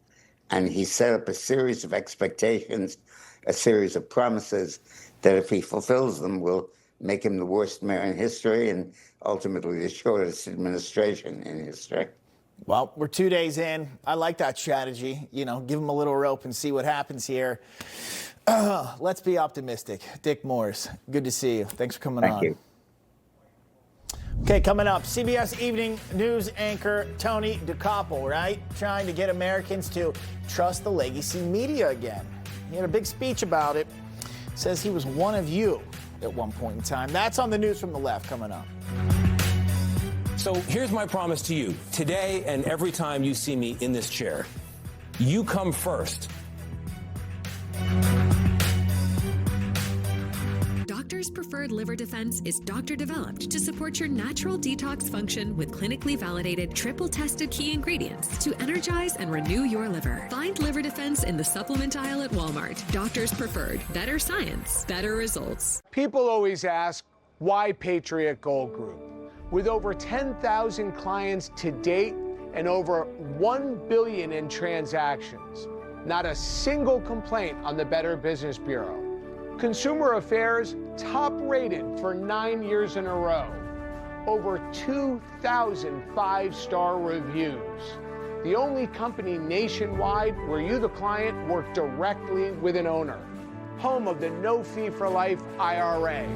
And he set up a series of expectations, a series of promises that if he fulfills them will make him the worst mayor in history and ultimately the shortest administration in history. Well, we're 2 days in. I like that strategy. Give him a little rope and see what happens here. Let's be optimistic. Dick Morris, good to see you. Thanks for coming on. Thank you. Okay, coming up, CBS Evening News anchor Tony DeCoppel, right? Trying to get Americans to trust the legacy media again. He had a big speech about it. Says he was one of you at one point in time. That's on the News from the Left coming up. So here's my promise to you. Today and every time you see me in this chair, you come first. Doctor's Preferred Liver Defense is doctor-developed to support your natural detox function with clinically validated, triple-tested key ingredients to energize and renew your liver. Find Liver Defense in the supplement aisle at Walmart. Doctor's Preferred. Better science, better results. People always ask, why Patriot Gold Group? With over 10,000 clients to date and over $1 billion in transactions, not a single complaint on the Better Business Bureau. Consumer Affairs top rated for 9 years in a row. Over 2,000 5-star reviews. The only company nationwide where you, the client, work directly with an owner. home of the no fee for life IRA.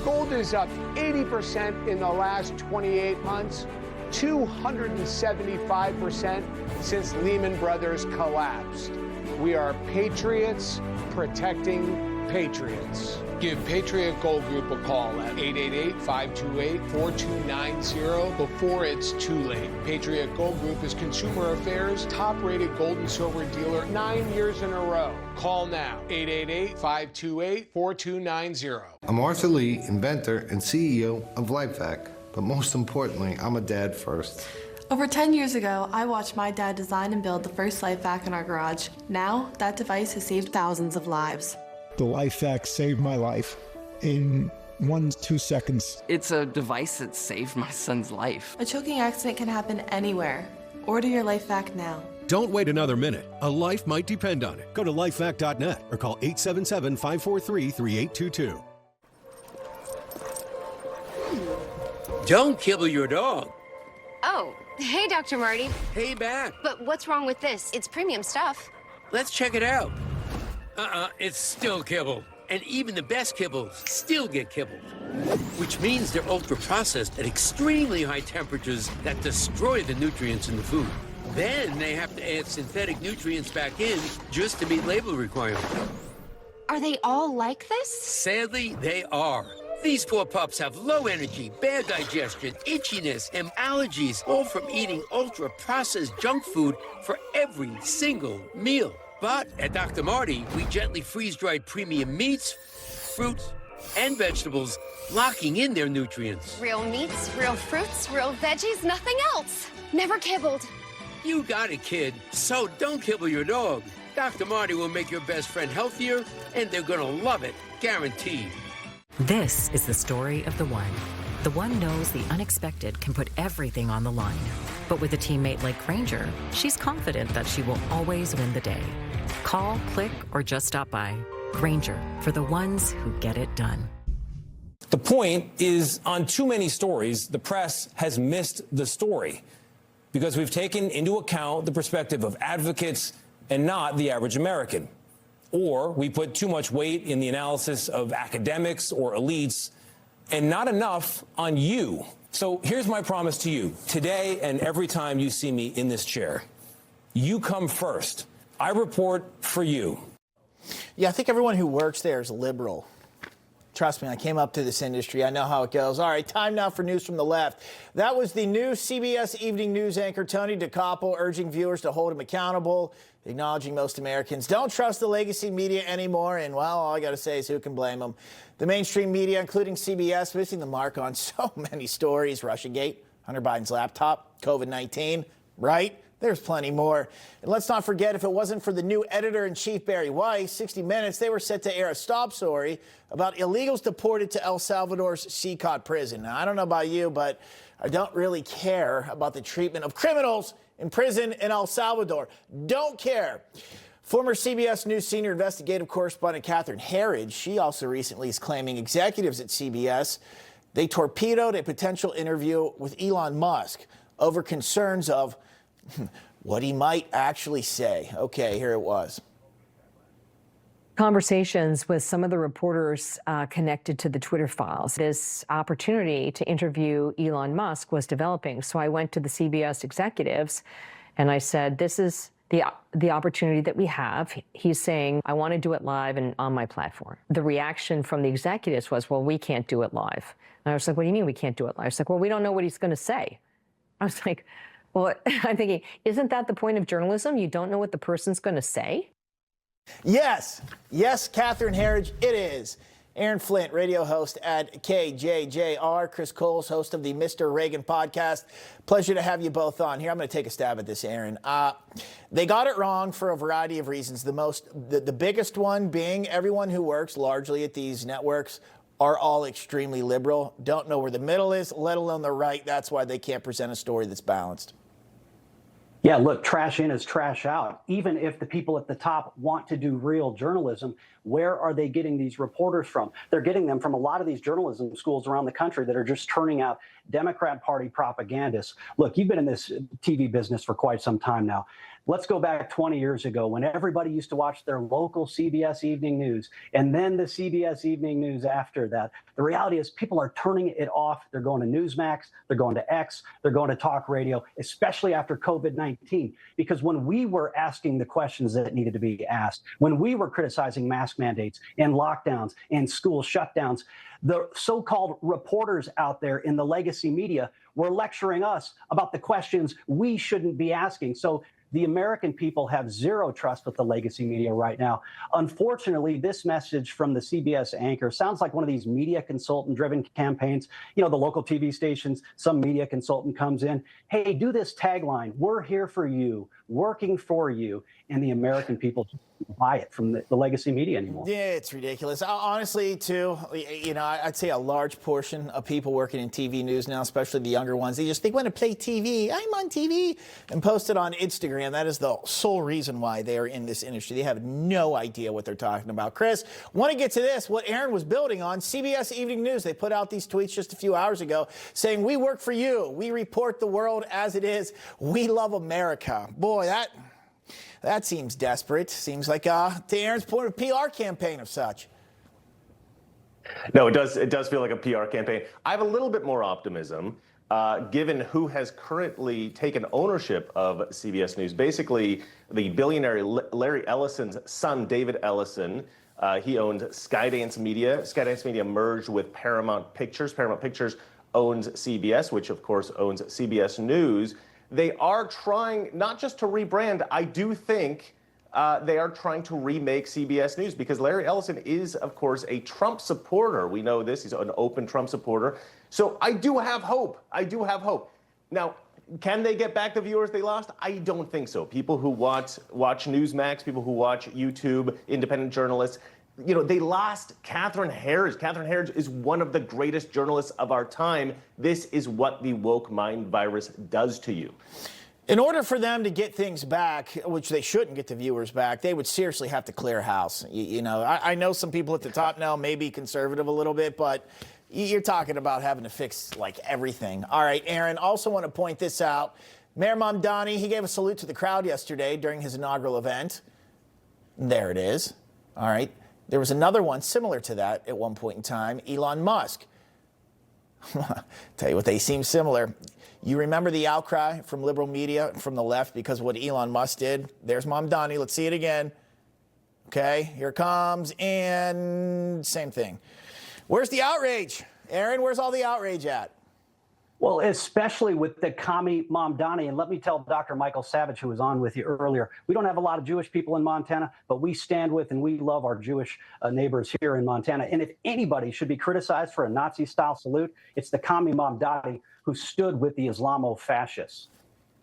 Gold is up 80% in the last 28 months, 275% since Lehman Brothers collapsed. We are patriots protecting patriots. Give Patriot Gold Group a call at 888-528-4290 before it's too late. Patriot Gold Group is Consumer Affairs' top-rated gold and silver dealer 9 years in a row. Call now, 888-528-4290. I'm Arthur Lee, inventor and CEO of LifeVac, but most importantly, I'm a dad first. Over 10 years ago, I watched my dad design and build the first LifeVac in our garage. Now, that device has saved thousands of lives. The LifeVac saved my life in 1-2 seconds. It's a device that saved my son's life. A choking accident can happen anywhere. Order your LifeVac now. Don't wait another minute. A life might depend on it. Go to lifevac.net or call 877-543-3822. Don't kibble your dog. Oh, hey, Dr. Marty. Hey, back. But what's wrong with this? It's premium stuff. Let's check it out. It's still kibble. And even the best kibbles still get kibbled. Which means they're ultra-processed at extremely high temperatures that destroy the nutrients in the food. Then they have to add synthetic nutrients back in just to meet label requirements. Are they all like this? Sadly, they are. These poor pups have low energy, bad digestion, itchiness, and allergies, all from eating ultra-processed junk food for every single meal. But at Dr. Marty, we gently freeze-dried premium meats, fruits, and vegetables, locking in their nutrients. Real meats, real fruits, real veggies, nothing else. Never kibbled. You got it, kid. So don't kibble your dog. Dr. Marty will make your best friend healthier, and they're gonna love it, guaranteed. This is the story of the one. The one knows the unexpected can put everything on the line. But with a teammate like Granger, she's confident that she will always win the day. Call, click, or just stop by. Granger, for the ones who get it done. The point is, on too many stories, the press has missed the story because we've taken into account the perspective of advocates and not the average American. Or we put too much weight in the analysis of academics or elites and not enough on you. So here's my promise to you. Today and every time you see me in this chair, you come first. I report for you. Yeah, I think everyone who works there is liberal. Trust me, I came up to this industry. I know how it goes. All right, time now for news from the left. That was the new CBS Evening News anchor, Tony DeCapo, urging viewers to hold him accountable, acknowledging most Americans don't trust the legacy media anymore. And, well, all I got to say is who can blame them? The mainstream media, including CBS, missing the mark on so many stories. Russiagate, Hunter Biden's laptop, COVID-19, right? There's plenty more. And let's not forget, if it wasn't for the new editor-in-chief, Barry Weiss, 60 Minutes, they were set to air a stop story about illegals deported to El Salvador's CCOT prison. Now, I don't know about you, but I don't really care about the treatment of criminals in prison in El Salvador. Don't care. Former CBS News senior investigative correspondent Catherine Herridge, she also recently is claiming executives at CBS, they torpedoed a potential interview with Elon Musk over concerns of what he might actually say. Okay, here it was. Conversations with some of the reporters connected to the Twitter files. This opportunity to interview Elon Musk was developing. So I went to the CBS executives and I said, this is the opportunity that we have. He's saying, I want to do it live and on my platform. The reaction from the executives was, well, we can't do it live. And I was like, what do you mean we can't do it live? I was like, well, we don't know what he's going to say. I was like, well, I'm thinking, isn't that the point of journalism? You don't know what the person's going to say? Yes. Yes, Catherine Herridge, it is. Aaron Flint, radio host at KJJR. Chris Kohls, host of the Mr. Reagan podcast. Pleasure to have you both on here. I'm going to take a stab at this, Aaron. They got it wrong for a variety of reasons. The biggest one being everyone who works largely at these networks are all extremely liberal. Don't know where the middle is, let alone the right. That's why they can't present a story that's balanced. Yeah, look, trash in is trash out. Even if the people at the top want to do real journalism, where are they getting these reporters from? They're getting them from a lot of these journalism schools around the country that are just turning out Democrat Party propagandists. Look, you've been in this TV business for quite some time now. Let's go back 20 years ago when everybody used to watch their local CBS Evening News and then the CBS Evening News after that. The reality is people are turning it off. They're going to Newsmax, they're going to X, they're going to talk radio, especially after COVID-19. Because when we were asking the questions that needed to be asked, when we were criticizing mask mandates and lockdowns and school shutdowns, the so-called reporters out there in the legacy media were lecturing us about the questions we shouldn't be asking. So the American people have zero trust with the legacy media right now. Unfortunately, this message from the CBS anchor sounds like one of these media consultant-driven campaigns. You know, the local TV stations, some media consultant comes in, hey, do this tagline, we're here for you, working for you, and the American people buy it from the legacy media anymore. Yeah, it's ridiculous. Honestly, too, you know, I'd say a large portion of people working in TV news now, especially the younger ones, they just think when to play TV, I'm on TV, and post it on Instagram. That is the sole reason why they are in this industry. They have no idea what they're talking about. Chris, want to get to this, what Aaron was building on. CBS Evening News, they put out these tweets just a few hours ago saying, we work for you. We report the world as it is. We love America. Boy, that seems desperate. Seems like, to Aaron's point, a PR campaign of such. No, it does feel like a PR campaign. I have a little bit more optimism, given who has currently taken ownership of CBS News. Basically, the billionaire Larry Ellison's son, David Ellison, he owned Skydance Media. Skydance Media merged with Paramount Pictures. Paramount Pictures owns CBS, which of course owns CBS News. They are trying not just to rebrand. I do think they are trying to remake CBS News because Larry Ellison is, of course, a Trump supporter. We know this. He's an open Trump supporter. So I do have hope. I do have hope. Now, can they get back the viewers they lost? I don't think so. People who watch Newsmax, people who watch YouTube, independent journalists, you know, they lost Catherine Herridge. Catherine Herridge is one of the greatest journalists of our time. This is what the woke mind virus does to you. In order for them to get things back, which they shouldn't get the viewers back, they would seriously have to clear house. You know, I know some people at the top now may be conservative a little bit, but you're talking about having to fix, like, everything. All right, Aaron, also want to point this out. Mayor Mamdani, he gave a salute to the crowd yesterday during his inaugural event. There it is. All right. There was another one similar to that at one point in time, Elon Musk. Tell you what, they seem similar. You remember the outcry from liberal media, from the left, because of what Elon Musk did? There's Mamdani. Let's see it again. Okay, here it comes, and same thing. Where's the outrage? Aaron, where's all the outrage at? Well, especially with the commie Mamdani. And let me tell Dr. Michael Savage, who was on with you earlier, we don't have a lot of Jewish people in Montana, but we stand with and we love our Jewish neighbors here in Montana. And if anybody should be criticized for a Nazi-style salute, it's the commie Mamdani who stood with the Islamo-fascists.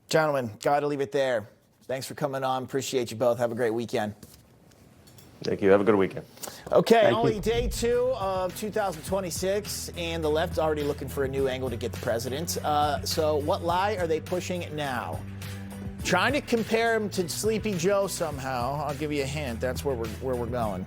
Gentlemen, got to leave it there. Thanks for coming on. Appreciate you both. Have a great weekend. Thank you. Have a good weekend. Okay, only day 2 of 2026, and the left's already looking for a new angle to get the president. So what lie are they pushing now? Trying to compare him to Sleepy Joe somehow. I'll give you a hint. That's where we're going.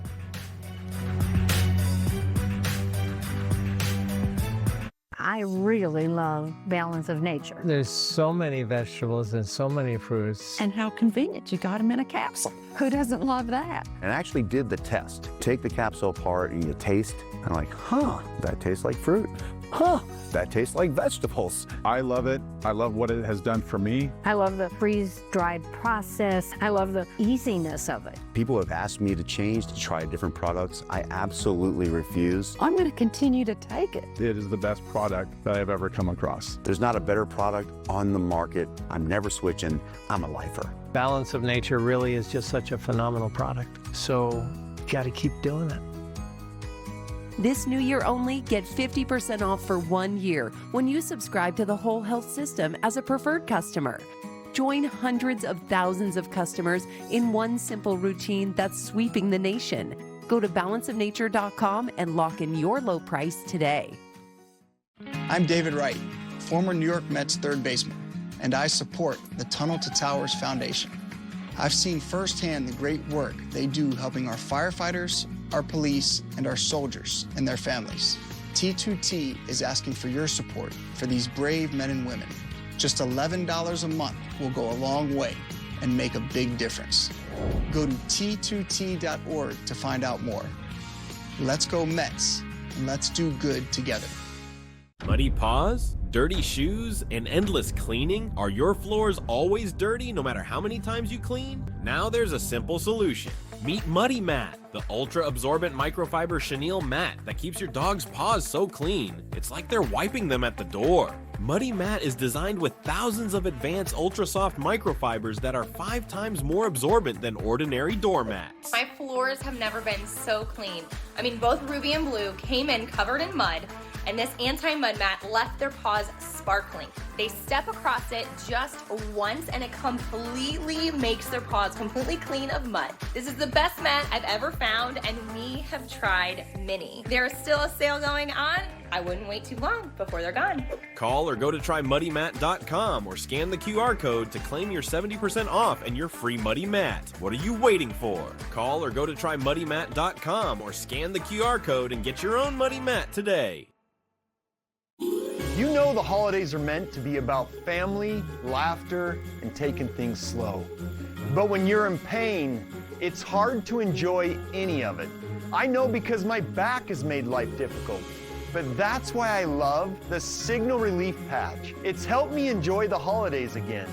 I really love Balance of Nature. There's so many vegetables and so many fruits. And how convenient, you got them in a capsule. Who doesn't love that? And I actually did the test. Take the capsule apart and you taste, and I'm like, huh, that tastes like fruit. Huh, that tastes like vegetables. I love it. I love what it has done for me. I love the freeze-dried process. I love the easiness of it. People have asked me to change, to try different products. I absolutely refuse. I'm going to continue to take it. It is the best product that I've ever come across. There's not a better product on the market. I'm never switching. I'm a lifer. Balance of Nature really is just such a phenomenal product. So you got to keep doing it. This new year only, get 50% off for 1 year when you subscribe to the Whole Health System as a preferred customer. Join hundreds of thousands of customers in one simple routine that's sweeping the nation. Go to balanceofnature.com and lock in your low price today. I'm David Wright, former New York Mets third baseman, and I support the Tunnel to Towers Foundation. I've seen firsthand the great work they do helping our firefighters, our police, and our soldiers and their families. T2T is asking for your support for these brave men and women. Just $11 a month will go a long way. and make a big difference. Go to T2T.org to find out more. Let's go Mets, and let's do good together. Muddy paws, dirty shoes, and endless cleaning? Are your floors always dirty no matter how many times you clean? Now there's a simple solution. Meet Muddy Mat, the ultra-absorbent microfiber chenille mat that keeps your dog's paws so clean, it's like they're wiping them at the door. Muddy Mat is designed with thousands of advanced ultra-soft microfibers that are 5 times more absorbent than ordinary doormats. My floors have never been so clean. I mean, both Ruby and Blue came in covered in mud, and this anti-mud mat left their paws sparkling. They step across it just once and it completely makes their paws completely clean of mud. This is the best mat I've ever found, and we have tried many. There's still a sale going on. I wouldn't wait too long before they're gone. Call or go to trymuddymat.com or scan the QR code to claim your 70% off and your free Muddy Mat. What are you waiting for? Call or go to trymuddymat.com or scan the QR code and get your own Muddy Mat today. You know the holidays are meant to be about family, laughter, and taking things slow. But when you're in pain, it's hard to enjoy any of it. I know because my back has made life difficult. But that's why I love the Signal Relief Patch. It's helped me enjoy the holidays again.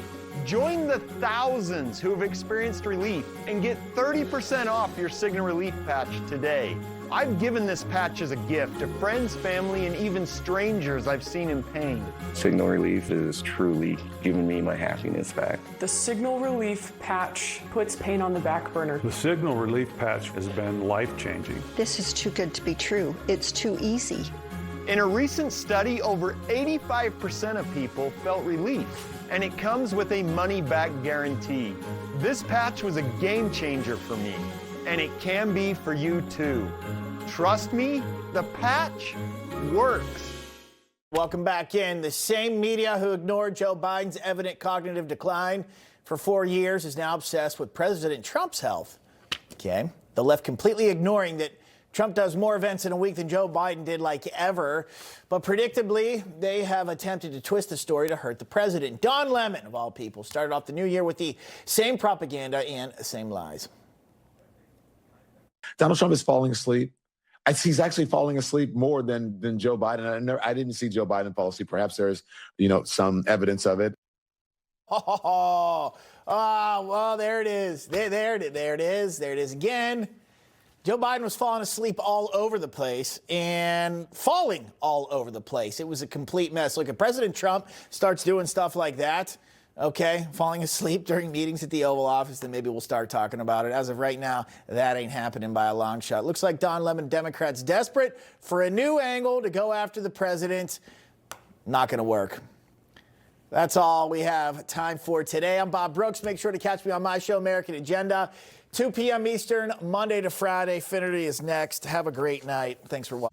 Join the thousands who have experienced relief and get 30% off your Signal Relief Patch today. I've given this patch as a gift to friends, family, and even strangers I've seen in pain. Signal Relief is truly giving me my happiness back. The Signal Relief Patch puts pain on the back burner. The Signal Relief Patch has been life-changing. This is too good to be true. It's too easy. In a recent study, over 85% of people felt relief, and it comes with a money-back guarantee. This patch was a game changer for me, and it can be for you too. Trust me, the patch works. Welcome back in. The same media who ignored Joe Biden's evident cognitive decline for 4 years is now obsessed with President Trump's health. Okay. The left completely ignoring that Trump does more events in a week than Joe Biden did like ever. But predictably, they have attempted to twist the story to hurt the president. Don Lemon, of all people, started off the new year with the same propaganda and same lies. Donald Trump is falling asleep. He's actually falling asleep more than Joe Biden. I didn't see Joe Biden fall asleep. Perhaps there's, some evidence of it. Well, there it is. There it is again. Joe Biden was falling asleep all over the place and falling all over the place. It was a complete mess. Look, if President Trump starts doing stuff like that, okay, falling asleep during meetings at the Oval Office, then maybe we'll start talking about it. As of right now, that ain't happening by a long shot. Looks like Don Lemon, Democrats desperate for a new angle to go after the president. Not going to work. That's all we have time for today. I'm Bob Brooks. Make sure to catch me on my show, American Agenda, 2 p.m. Eastern, Monday to Friday. Finnerty is next. Have a great night. Thanks for watching.